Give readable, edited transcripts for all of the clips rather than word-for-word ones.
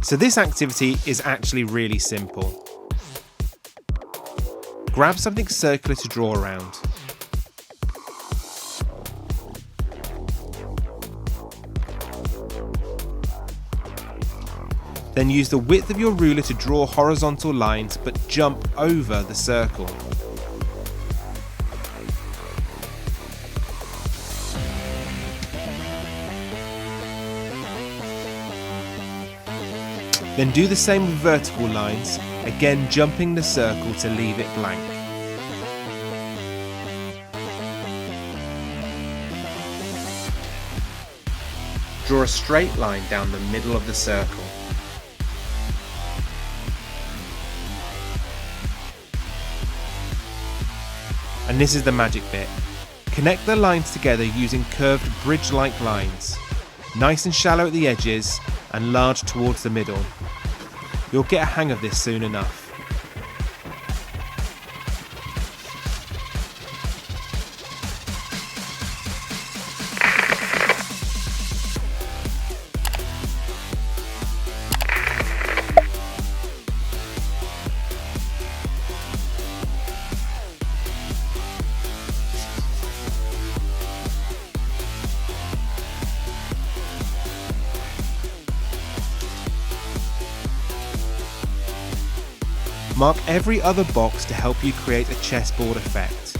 So this activity is actually really simple. Grab something circular to draw around. Then use the width of your ruler to draw horizontal lines, but jump over the circle. Then do the same with vertical lines, again jumping the circle to leave it blank. Draw a straight line down the middle of the circle. And this is the magic bit. Connect the lines together using curved bridge-like lines, nice and shallow at the edges and large towards the middle. You'll get a hang of this soon enough. Mark every other box to help you create a chessboard effect.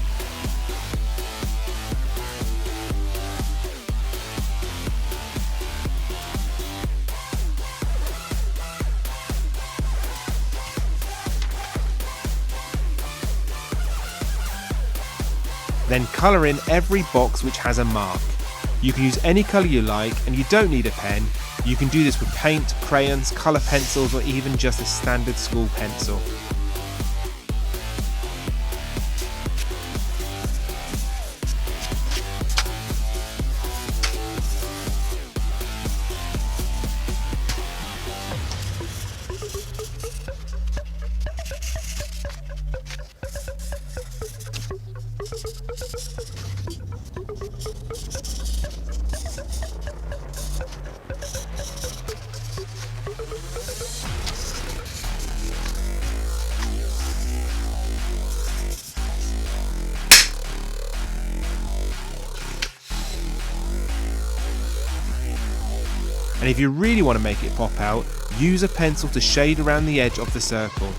Then colour in every box which has a mark. You can use any colour you like, and you don't need a pen. You can do this with paint, crayons, colour pencils, or even just a standard school pencil. And if you really want to make it pop out, use a pencil to shade around the edge of the circle.